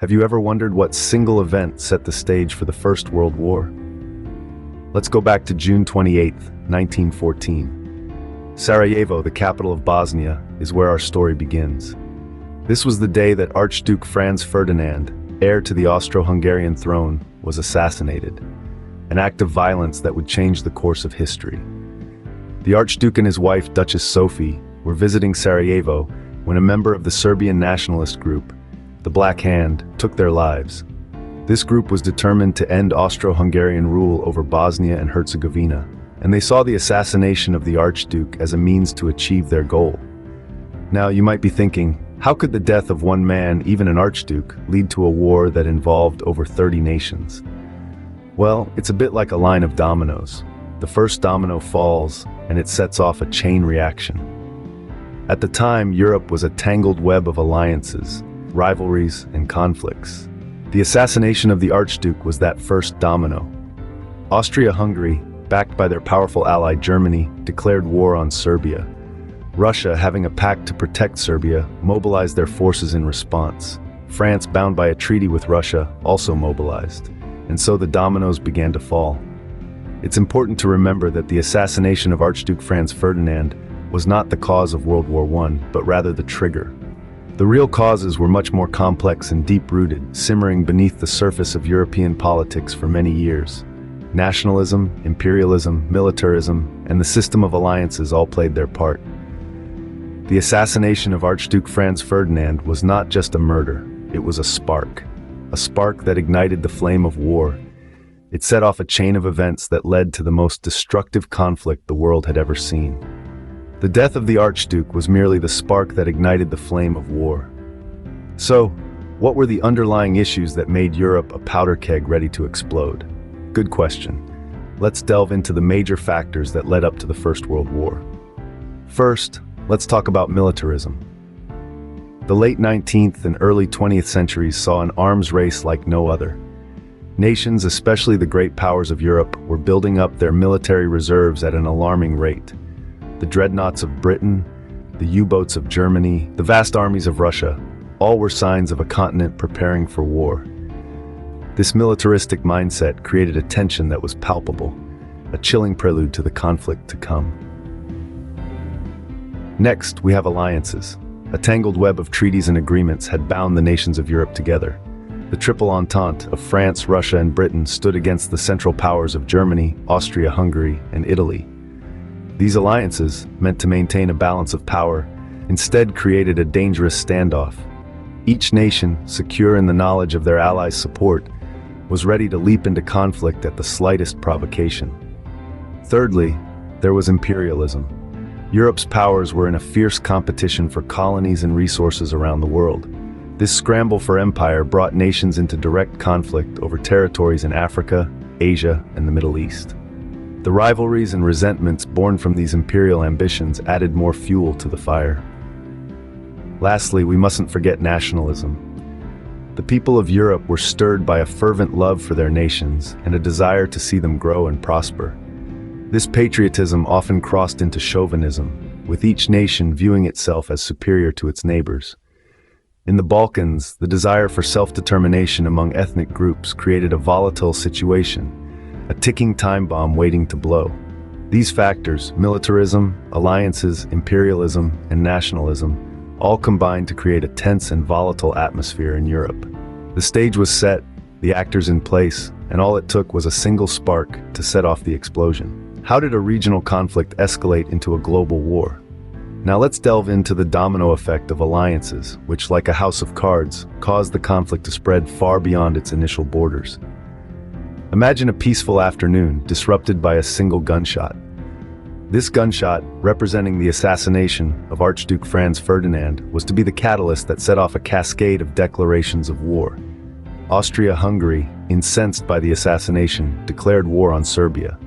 Have you ever wondered what single event set the stage for the First World War? Let's go back to June 28, 1914. Sarajevo, the capital of Bosnia, is where our story begins. This was the day that Archduke Franz Ferdinand, heir to the Austro-Hungarian throne, was assassinated, an act of violence that would change the course of history. The Archduke and his wife, Duchess Sophie, were visiting Sarajevo when a member of the Serbian nationalist group, the Black Hand, took their lives. This group was determined to end Austro-Hungarian rule over Bosnia and Herzegovina, and they saw the assassination of the Archduke as a means to achieve their goal. Now, you might be thinking, how could the death of one man, even an Archduke, lead to a war that involved over 30 nations? Well, it's a bit like a line of dominoes. The first domino falls, and it sets off a chain reaction. At the time, Europe was a tangled web of alliances, rivalries, and conflicts. The assassination of the Archduke was that first domino. Austria-Hungary, backed by their powerful ally Germany, declared war on Serbia. Russia, having a pact to protect Serbia, mobilized their forces in response. France, bound by a treaty with Russia, also mobilized. And so the dominoes began to fall. It's important to remember that the assassination of Archduke Franz Ferdinand was not the cause of World War I, but rather the trigger. The real causes were much more complex and deep-rooted, simmering beneath the surface of European politics for many years. Nationalism, imperialism, militarism, and the system of alliances all played their part. The assassination of Archduke Franz Ferdinand was not just a murder, it was a spark that ignited the flame of war. It set off a chain of events that led to the most destructive conflict the world had ever seen. The death of the Archduke was merely the spark that ignited the flame of war. So, what were the underlying issues that made Europe a powder keg ready to explode? Good question. Let's delve into the major factors that led up to the First World War. First, let's talk about militarism. The late 19th and early 20th centuries saw an arms race like no other. Nations, especially the great powers of Europe, were building up their military reserves at an alarming rate. The dreadnoughts of Britain, the U-boats of Germany, the vast armies of Russia, all were signs of a continent preparing for war. This militaristic mindset created a tension that was palpable, a chilling prelude to the conflict to come. Next, we have alliances. A tangled web of treaties and agreements had bound the nations of Europe together. The Triple Entente of France, Russia, and Britain stood against the Central Powers of Germany, Austria-Hungary, and Italy. These alliances, meant to maintain a balance of power, instead created a dangerous standoff. Each nation, secure in the knowledge of their allies' support, was ready to leap into conflict at the slightest provocation. Thirdly, there was imperialism. Europe's powers were in a fierce competition for colonies and resources around the world. This scramble for empire brought nations into direct conflict over territories in Africa, Asia, and the Middle East. The rivalries and resentments born from these imperial ambitions added more fuel to the fire. Lastly, we mustn't forget nationalism. The people of Europe were stirred by a fervent love for their nations and a desire to see them grow and prosper. This patriotism often crossed into chauvinism, with each nation viewing itself as superior to its neighbors. In the Balkans, the desire for self-determination among ethnic groups created a volatile situation, a ticking time bomb waiting to blow. These factors, militarism, alliances, imperialism, and nationalism, all combined to create a tense and volatile atmosphere in Europe. The stage was set, the actors in place, and all it took was a single spark to set off the explosion. How did a regional conflict escalate into a global war? Now let's delve into the domino effect of alliances, which, like a house of cards, caused the conflict to spread far beyond its initial borders. Imagine a peaceful afternoon disrupted by a single gunshot. This gunshot, representing the assassination of Archduke Franz Ferdinand, was to be the catalyst that set off a cascade of declarations of war. Austria-Hungary, incensed by the assassination, declared war on Serbia.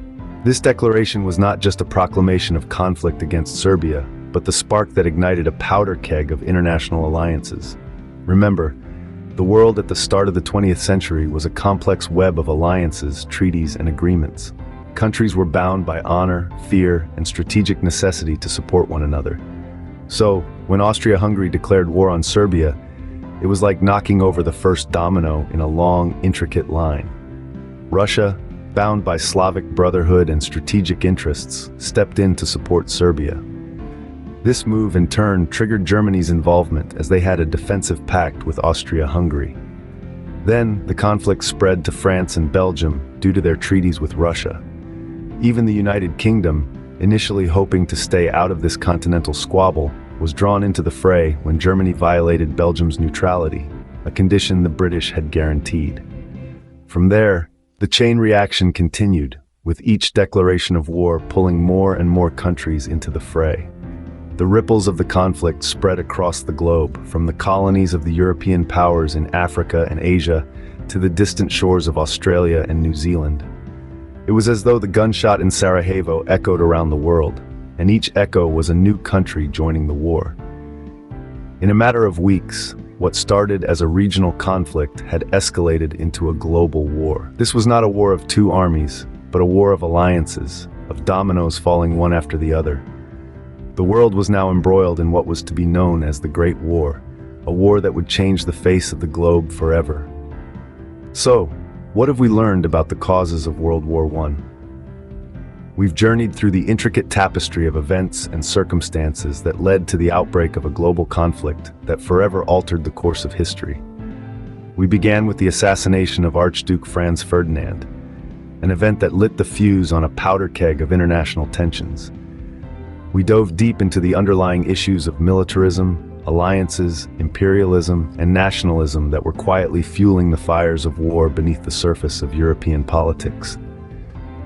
This declaration was not just a proclamation of conflict against Serbia, but the spark that ignited a powder keg of international alliances. Remember, the world at the start of the 20th century was a complex web of alliances, treaties, and agreements. Countries were bound by honor, fear, and strategic necessity to support one another. So, when Austria-Hungary declared war on Serbia, It was like knocking over the first domino in a long, intricate line. Russia, bound by Slavic brotherhood and strategic interests, stepped in to support Serbia. This move, in turn, triggered Germany's involvement as they had a defensive pact with Austria-Hungary. Then, the conflict spread to France and Belgium due to their treaties with Russia. Even the United Kingdom, initially hoping to stay out of this continental squabble, was drawn into the fray when Germany violated Belgium's neutrality, a condition the British had guaranteed. From there, the chain reaction continued, with each declaration of war pulling more and more countries into the fray. The ripples of the conflict spread across the globe, from the colonies of the European powers in Africa and Asia to the distant shores of Australia and New Zealand. It was as though the gunshot in Sarajevo echoed around the world, and each echo was a new country joining the war. In a matter of weeks, what started as a regional conflict had escalated into a global war. This was not a war of two armies, but a war of alliances, of dominoes falling one after the other. The world was now embroiled in what was to be known as the Great War, a war that would change the face of the globe forever. So, what have we learned about the causes of World War I? We've journeyed through the intricate tapestry of events and circumstances that led to the outbreak of a global conflict that forever altered the course of history. We began with the assassination of Archduke Franz Ferdinand, an event that lit the fuse on a powder keg of international tensions. We dove deep into the underlying issues of militarism, alliances, imperialism, and nationalism that were quietly fueling the fires of war beneath the surface of European politics.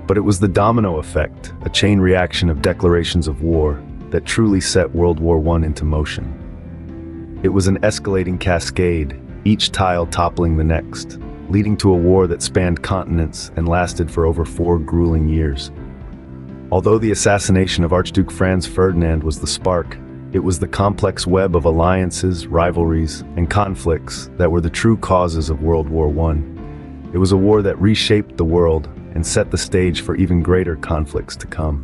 But it was the domino effect, a chain reaction of declarations of war, that truly set World War I into motion. It was an escalating cascade, each tile toppling the next, leading to a war that spanned continents and lasted for over 4 grueling years. Although the assassination of Archduke Franz Ferdinand was the spark, it was the complex web of alliances, rivalries, and conflicts that were the true causes of World War I. It was a war that reshaped the world and set the stage for even greater conflicts to come.